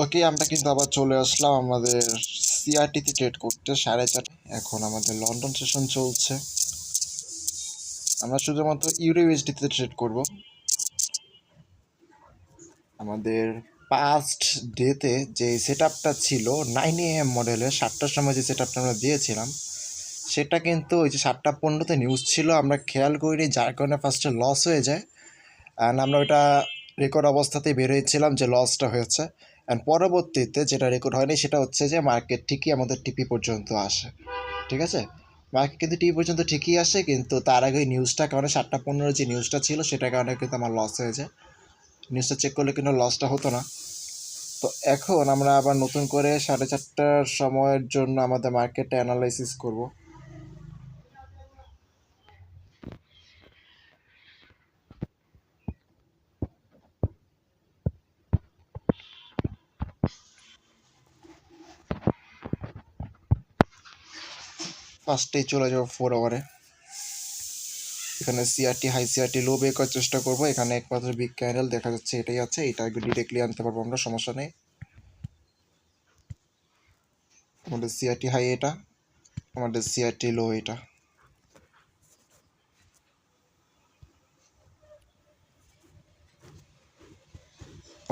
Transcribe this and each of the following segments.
ওকে, আমরা কিন্তু আবার চলে আসলাম আমাদের সিআরটিতে ট্রেড করতে 4:30। এখন আমাদের লন্ডন সেশন চলছে। আমরা শুধুমাত্র ইউরোইউএসডিতে ট্রেড করব। আমাদের পাস্ট ডেতে যে সেট আপটা ছিল 9 AM মডেলের 7টার সময় যে সেট আপটা আমরা দিয়েছিলাম, সেটা কিন্তু ওই যে 7:15-তে নিউজ ছিল, আমরা খেয়াল করিনি, যার কারণে ফার্স্টে লস হয়ে যায়। অ্যান্ড আমরা ওইটা রেকর্ড অবস্থাতেই বের হয়েছিলাম যে লসটা হয়েছে। অ্যান্ড পরবর্তীতে যেটা রেকর্ড হয়নি সেটা হচ্ছে যে মার্কেট ঠিকই আমাদের টিপি পর্যন্ত আসে। ঠিক আছে, মার্কেট কিন্তু টিপি পর্যন্ত ঠিকই আসে, কিন্তু তার আগে নিউজটার কারণে 7:15 যে নিউজটা ছিল সেটার কারণে কিন্তু আমার লস হয়ে যায়। নিউজটা চেক করলে কিন্তু লসটা হতো না। তো এখন আমরা আবার নতুন করে 4:30টার সময়ের জন্য আমাদের মার্কেটটা অ্যানালাইসিস করব। ফার্স্টেই চলে যাবো 4 আওয়ারে। এখানে সিআরটি হাই সিআরটি লো বের করার চেষ্টা করবো। এখানে একমাত্র বিগ ক্যান্ডেল দেখা যাচ্ছে, এটাই আছে, এটা একটু ডিরেক্টলি আনতে পারবো আমরা, সমস্যা নেই। আমাদের সিআরটি হাই এটা, আমাদের সিআরটি লো এটা।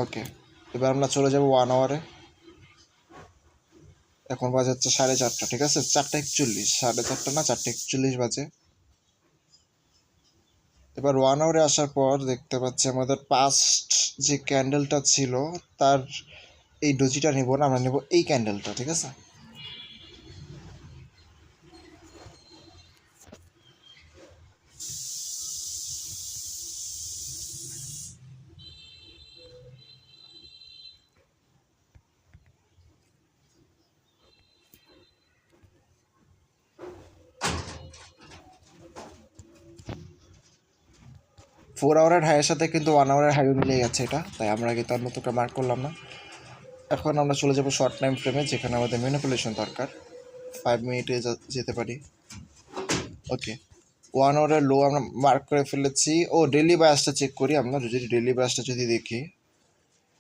ওকে, এবার আমরা চলে যাব 1 আওয়ারে। এখন বাজে হচ্ছে 4:30, ঠিক আছে, 4:41, 4:30 না, 4:41 বাজে। এবার 1 আওয়ারে আসার পর দেখতে পাচ্ছি আমাদের পাস্ট যে ক্যান্ডেলটা ছিল তার এই ডোজিটা নেব না, আমরা নেব এই ক্যান্ডেলটা, ঠিক আছে। 4 আওয়ারের হাইয়ের সাথে কিন্তু 1 আওয়ারের হাইও মিলে গেছে এটা, তাই আমরা আগে তার মতো মার্ক করলাম না। এখন আমরা চলে যাব শর্ট টাইম ফ্রেমে, যেখানে আমাদের ম্যানিপুলেশন দরকার। 5 মিনিটে যেতে পারি। ওকে, 1 আওয়ারের লো আমরা মার্ক করে ফেলেছি। ও, ডেইলি বায়াসটা চেক করি আমরা। যদি ডেইলি বায়াসটা যদি দেখি,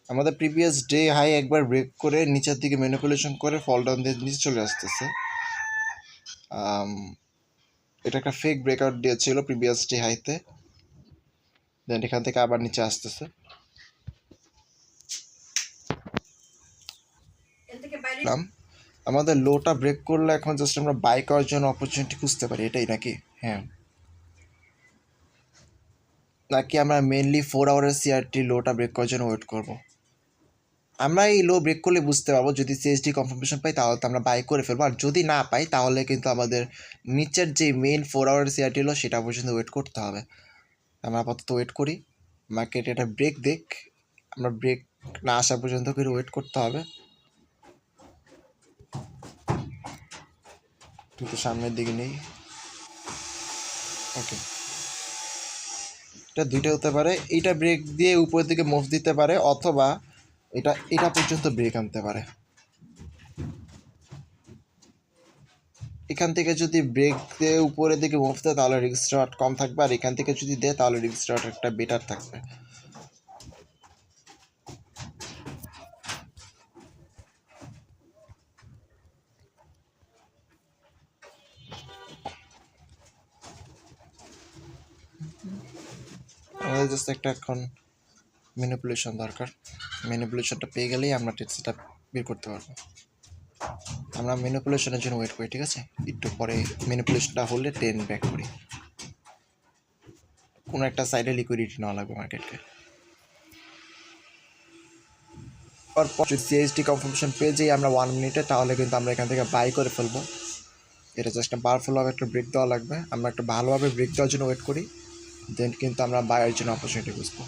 আমাদের প্রিভিয়াস ডে হাই একবার ব্রেক করে নিচের দিকে ম্যানিপুলেশন করে ফল ডাউন দিয়ে নিচে চলে আসতেছে। এটা একটা ফেক ব্রেকআউট দিয়েছিল প্রিভিয়াস ডে হাইতে, দেন এখান থেকে আবার নিচে আসতেছে। আমাদের লোটা ব্রেক করলে এখন জাস্ট আমরা বাই করার জন্য অপরচুনিটি খুঁজতে পারি, এটাই নাকি? হ্যাঁ, নাকি আমরা মেনলি 4 আওয়ারের সিআরটি লোটা ব্রেক করার জন্য ওয়েট করব? আমরা এই লো ব্রেক করলে বুঝতে পারবো, যদি সিএসডি কনফার্মেশন পাই তাহলে তো আমরা বাই করে ফেলবো, আর যদি না পাই তাহলে কিন্তু আমাদের নিচের যে মেন 4 আওয়ারের সিআরটি লো সেটা পর্যন্ত ওয়েট করতে হবে। আমরা আপাতত ওয়েট করি, মার্কেট এটা ব্রেক দেখ, আমরা ব্রেক না আসা পর্যন্ত করে ওয়েট করতে হবে। কিন্তু সামনের দিকে নেই। ওকে, এটা দুইটা হতে পারে, এইটা ব্রেক দিয়ে উপরের দিকে মুভ দিতে পারে, অথবা এটা পর্যন্ত ব্রেক আনতে পারে। এখান থেকে যদি ব্রেক দিয়ে উপরের দিকে মুভ দেয় তাহলে রিস্ক রিওয়ার্ড কম থাকবে, আর এখান থেকে যদি দেয় তাহলে রিস্ক রিওয়ার্ড একটা বেটার থাকবে। আমাদের জাস্ট একটা এখন ম্যানিপুলেশন দরকার। ম্যানিপুলেশনটা পেয়ে গেলেই আমরা টেক্সটটা বের করতে পারবো। আমরা ম্যানিপুলেশনের জন্য ওয়েট করি, ঠিক আছে, একটু পরে ম্যানিপুলেশনটা হলে 10 ব্যাক করি। কোনো একটা সাইডে লিকুইডিটি নেওয়া লাগবে মার্কেটকে। তারপর যদি সিএসডি কনফার্মেশন পেয়ে যাই আমরা 1 মিনিটে, তাহলে কিন্তু আমরা এখান থেকে বাই করে ফেলবো। এটা জাস্ট একটা পাওয়ারফুলভাবে একটা ব্রেক দেওয়া লাগবে, আমরা একটা ভালোভাবে ব্রেক দেওয়ার জন্য ওয়েট করি, দেন কিন্তু আমরা বাইয়ের জন্য অপরচুনিটি বুঝবো।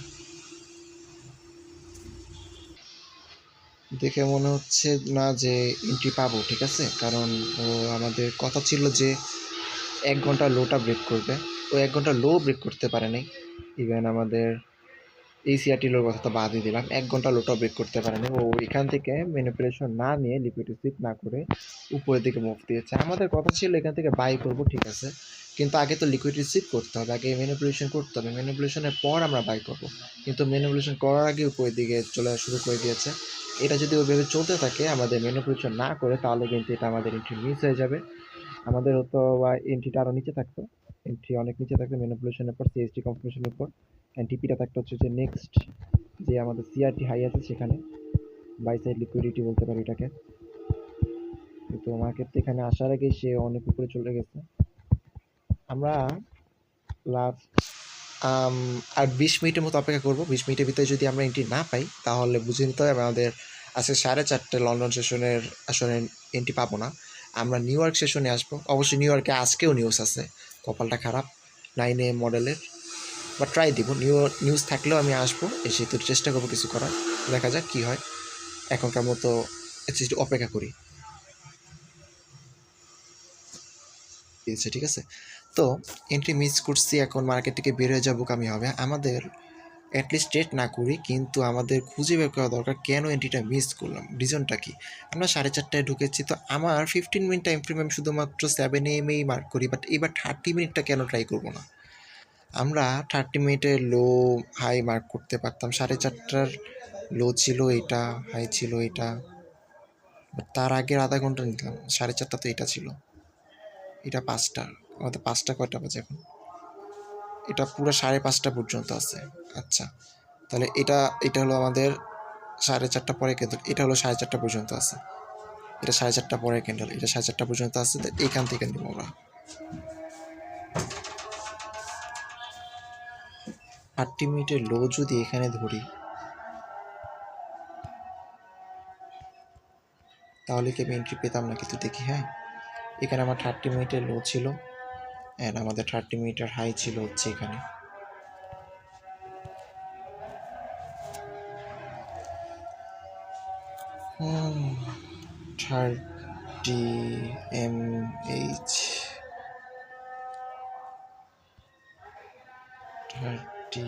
দেখে মনে হচ্ছে না যে এন্ট্রি পাবো, ঠিক আছে, কারণ আমাদের কথা ছিল যে 1 ঘন্টা লোটা ব্রেক করবে, ও 1 ঘন্টা লো ব্রেক করতে পারে নাই। ইভেন আমাদের এই সিআরটি লোর কথা তো বাদই দিলাম, 1 ঘন্টা লোটা ব্রেক করতে পারেনি। ও এখান থেকে ম্যানিপুলেশন না নিয়ে লিকুইডিটি সিট না করে উপরের দিকে মুভ দিয়েছে। আমাদের কথা ছিল এখান থেকে বাই করবো, ঠিক আছে, কিন্তু আগে তো লিকুইডিটি সিট করতে হবে, আগে ম্যানিপুলেশন করতে হবে, ম্যানিপুলেশনের পর আমরা বাই করবো। কিন্তু ম্যানিপুলেশন করার আগে উপরের দিকে চলে শুরু করে দিয়েছে। এটা যদি ওইভাবে চলতে থাকে, আমাদের ম্যানিপুলেশন না করে, তাহলে কিন্তু এটা আমাদের এন্ট্রি মিস হয়ে যাবে। আমাদের হতো বা এন্ট্রিটা আরও নিচে থাকতো, এন্ট্রি অনেক নিচে থাকতো ম্যানিপুলেশনের পর, সিএসটি কনফার্মেশনের পর, অ্যান্ড টিপিটা থাকতো হচ্ছে যে নেক্সট যে আমাদের সিআরটি হাই আছে সেখানে, বাই সাইড লিকুইডিটি বলতে পারি এটাকে। কিন্তু মার্কেট এখানে আসার আগে সে অনেক উপরে চলে গেছে। আমরা লাস্ট আর 20 মিনিটের মতো অপেক্ষা করবো। 20 মিনিটের ভিতরে যদি আমরা এন্ট্রি না পাই, তাহলে বুঝে নিতে হবে আমাদের আজকে 4:30 লন্ডন সেশনের আসলে এন্ট্রি পাবো না। আমরা নিউ ইয়র্ক সেশনে আসবো। অবশ্যই নিউ ইয়র্কে আজকেও নিউজ আছে, কপালটা খারাপ, 9 AM মডেলের, বা ট্রাই দিব। নিউজ থাকলেও আমি আসবো, এসে তো চেষ্টা করবো কিছু করার, দেখা যাক কী হয়। এখনকার মতো একটু অপেক্ষা করি, ঠিক আছে? তো এন্ট্রি মিস করছি, এখন মার্কেট থেকে বের হয়ে যাবো কামি হবে আমাদের। অ্যাটলিস্ট ট্রেড না করি, কিন্তু আমাদের খুঁজে বের করা দরকার কেন এন্ট্রিটা মিস করলাম, রিজনটা কি। আমরা 4:30টায় ঢুকেছি, তো আমার 15 মিনিট টাইম ফ্রেম আমি শুধুমাত্র 7 AM মার্ক করি, বাট এবার 30 মিনিটটা কেন ট্রাই করবো না? আমরা 30 মিনিটে লো হাই মার্ক করতে পারতাম। 4:30টার লো ছিল এটা, হাই ছিল এটা, বাট তার আগের আধা ঘন্টা নিলাম। 4:30 তো এটা ছিল, এটা 5টা, আমাদের 5টা কয়টা বাজে এখন? এটা পুরো 5:30 পর্যন্ত আছে। আচ্ছা, তাহলে এটা হলো আমাদের 4:30 পরে ক্যান্ডেল, এটা হলো 4:30 পর্যন্ত আছে, এটা 4:30 পরে ক্যান্ডেল, এটা 4:30 পর্যন্ত আছে। তো এখান থেকে নিব আমরা 30 মিনিটের লো যদি এখানে ধরি, তাহলে কি আমি এন্ট্রি পেতাম না? কিন্তু দেখি, হ্যাঁ, এখানে আমার 30 মিনিটের লো ছিল, অ্যান্ড আমাদের 30 মিনিটের হাই ছিল হচ্ছে এখানে। থার্টি MH 30,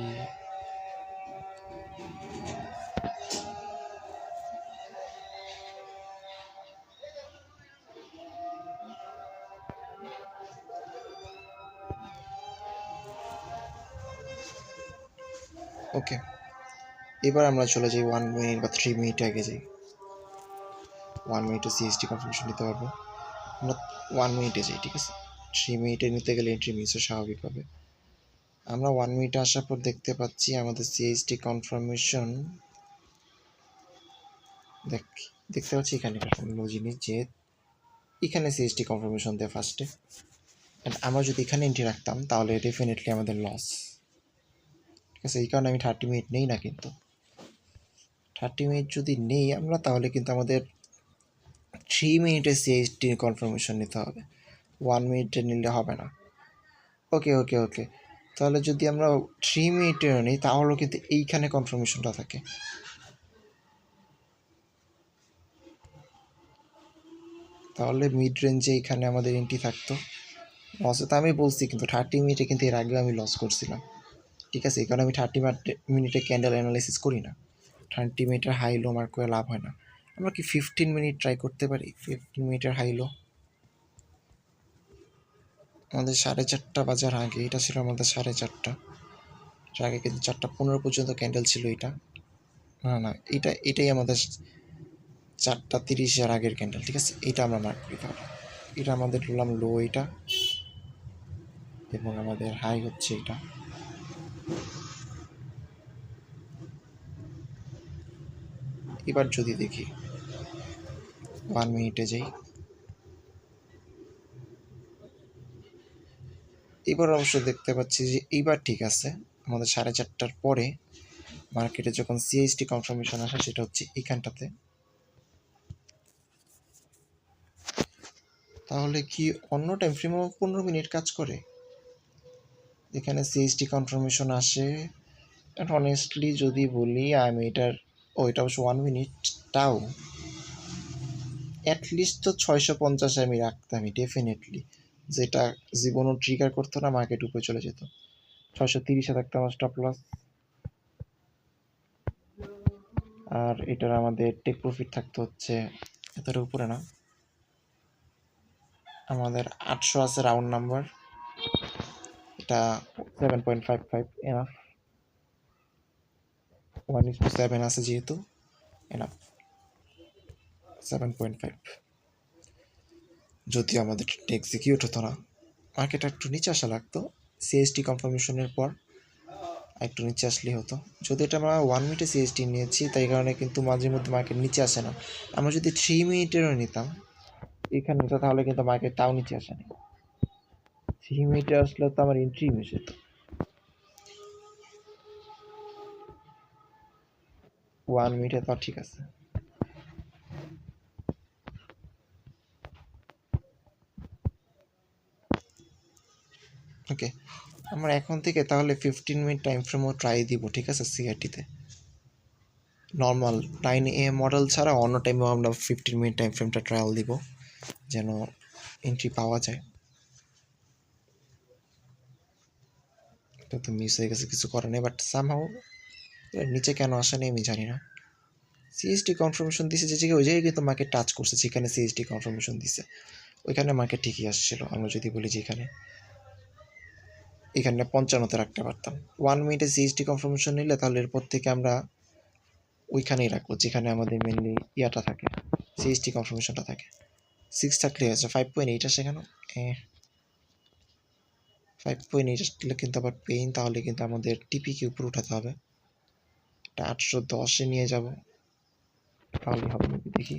ওকে। এবার আমরা চলে যাই 1 মিনিট বা 3 মিনিট আগে যাই। 1 মিনিটে সিএসটি কনফার্মেশন নিতে পারবো আমরা, 1 মিনিটে যাই, ঠিক আছে? 3 মিনিটে নিতে গেলে এন্ট্রি মিস স্বাভাবিক হবে। আমরা 1 মিনিটে আসার পর দেখতে পাচ্ছি আমাদের সিএসটি কনফার্মেশন, দেখতে পাচ্ছি এখানে একটা অন্য জিনিস, যে এখানে সিএসটি কনফার্মেশন দেয় ফার্স্টে, অ্যান্ড আমরা যদি এখানে এন্ট্রি রাখতাম তাহলে ডেফিনেটলি আমাদের লস, ঠিক আছে? এই কারণে আমি 30 মিনিট নেই না, কিন্তু 30 মিনিট যদি নেই আমরা, তাহলে কিন্তু আমাদের 3 মিনিটে সিএসটি কনফার্মেশন নিতে হবে, 1 মিনিটে নিলে হবে না। ওকে ওকে ওকে, তাহলে যদি আমরা 3 মিনিটে নিই, তাহলেও কিন্তু এইখানে কনফার্মেশনটা থাকে। তাহলে মিড রেঞ্জে এখানে আমাদের এন্ট্রি থাকতো। লসে তো আমি বলছি, কিন্তু 30 মিনিটে কিন্তু এর আগেও আমি লস করছিলাম, ঠিক আছে? এই কারণে আমি 30 মিনিটে ক্যান্ডেল অ্যানালাইসিস করি না। 30 মিনিটের হাই লো মার্ক করে লাভ হয় না। আমরা কি 15 মিনিট ট্রাই করতে পারি? 15 মিনিটের হাই লো আমাদের 4:30 বাজার আগে, এটা ছিল আমাদের 4:30, এর আগে কিন্তু 4:15 পর্যন্ত ক্যান্ডেল ছিল এটা, না না, এটাই আমাদের 4:30 আগের ক্যান্ডেল, ঠিক আছে? এটা আমরা মার্ক করি তাহলে। এটা আমাদের ধরলাম লো, এটা, এবং আমাদের হাই হচ্ছে এটা। এবার যদি দেখি 1 মিনিটে যাই, এবার অবশ্য দেখতে পাচ্ছি যে এইবার ঠিক আছে। আমাদের 4:30টার পরে মার্কেটে যখন সিএসটি কনফার্মেশন আসে, সেটা হচ্ছে এইখানটাতে। তাহলে কি অন্য টাইম ফ্রেমও 15 মিনিট কাজ করে? এখানে সিএসটি কনফার্মেশন আসে, অ্যান্ড অনেস্টলি যদি বলি আমি এটার, এটা অবশ্য 1 মিনিট, তাও অ্যাটলিস্ট তো 650 আমি রাখতামই ডেফিনেটলি, যেটা জীবনও ট্রিগার করতো না, মার্কেট উপরে চলে যেত। 630-এ থাকতো আমার স্টপ লস, আর এটার আমাদের টেক প্রফিট থাকতো হচ্ছে এতটা উপরে না, আমাদের 800 আছে রাউন্ড নাম্বার, এটা 7.55 এনাফ, 1:7 আছে যেহেতু, এনাফ। 7.5, যদিও আমাদের এক্সিকিউট হতো না, মার্কেট একটু নিচে আসা লাগতো সিএসটি কনফার্মেশনের পর, একটু নিচে আসলেই হতো। যদি এটা আমরা 1 মিনিটে সিএসটি নিয়েছি, তাই কারণে কিন্তু মাঝে মধ্যে মার্কেট নিচে আসে না। আমরা যদি 3 মিনিটেরও নিতাম এখানে, তাহলে কিন্তু মার্কেট তাও নিচে আসে না। 3 মিনিটে আসলে তো আমার এন্ট্রি মিস হতো। 1 মিনিটে তো ঠিক আছে। ওকে, আমরা এখন থেকে তাহলে 15 মিনিট টাইম ফ্রেমও ট্রাই দিব, ঠিক আছে? সিআরটিতে নর্মাল 9 AM মডেল ছাড়া অন্য টাইমেও আমরা 15 মিনিট টাইম ফ্রেমটা ট্রায়াল দিব, যেন এন্ট্রি পাওয়া যায়। এটা তো মিস হয়ে গেছে, কিছু করার নেই, বাট সামহাউ নিচে কেন আসা নেই আমি জানি না। সিএসটি কনফার্মেশন দিছে যে জায়গায়, ওই জায়গায় কিন্তু মার্কেট টাচ করছে, যেখানে সিএসটি কনফার্মেশন দিছে ওইখানে মার্কেট ঠিকই আসছিল। আমরা যদি বলি যে এখানে 55-তে রাখতে পারতাম। 1 মিনিটে সিএসটি কনফার্মেশন নিলে তাহলে এরপর থেকে আমরা ওইখানেই রাখবো যেখানে আমাদের মেনলি ইয়াটা থাকে, সিএসটি কনফার্মেশনটা থাকে। 6 থাকলে আছে, 5.8 আসে কেন? 5.8 আসলে কিন্তু আবার পেইন, তাহলে কিন্তু আমাদের টিপিকে উপরে উঠাতে হবে। এটা 810-এ নিয়ে যাব, তাহলে হবে নাকি দেখি।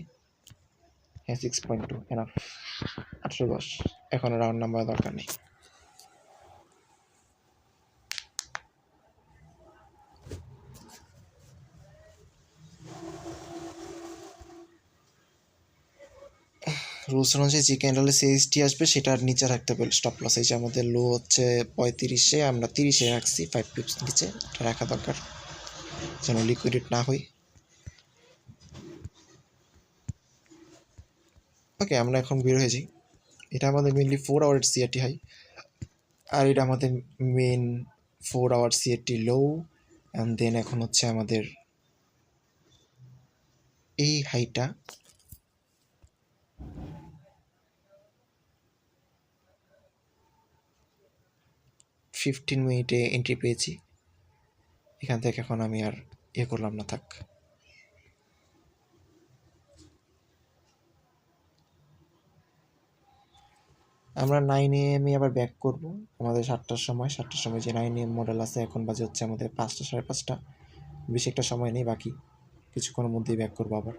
হ্যাঁ, 6.2 এনাফ। 810, এখন রাউন্ড নাম্বার দরকার নেই। রুলস অনুযায়ী যে ক্যান্ডেলে সিএসটি আসবে সেটার নিচে রাখতে হবে স্টপ লস। এই যে আমাদের লো হচ্ছে 35-এ, আমরা 30-এ রাখছি, 5 পিপস নিচে এটা রাখা দরকার যেন লিকুইডেট না হয়। ওকে, আমরা এখন বের হয়ে যাই। এটা আমাদের মেনলি 4 আওয়ার সিআরটি হাই, আর এটা আমাদের main 4 hour CRT low. And then এখন হচ্ছে আমাদের এই হাইটা 15 মিনিটে এন্ট্রি পেয়েছি। এখান থেকে এখন আমি আর করলাম না, থাক। আমরা 9 AM আবার ব্যাক করব আমাদের 7টার সময় যে 9 AM মডেল আছে। এখন বাজে হচ্ছে আমাদের 5টা, 5:30। বেশি একটা সময় নেই, বাকি কিছুক্ষণের মধ্যেই ব্যাক করবো আবার।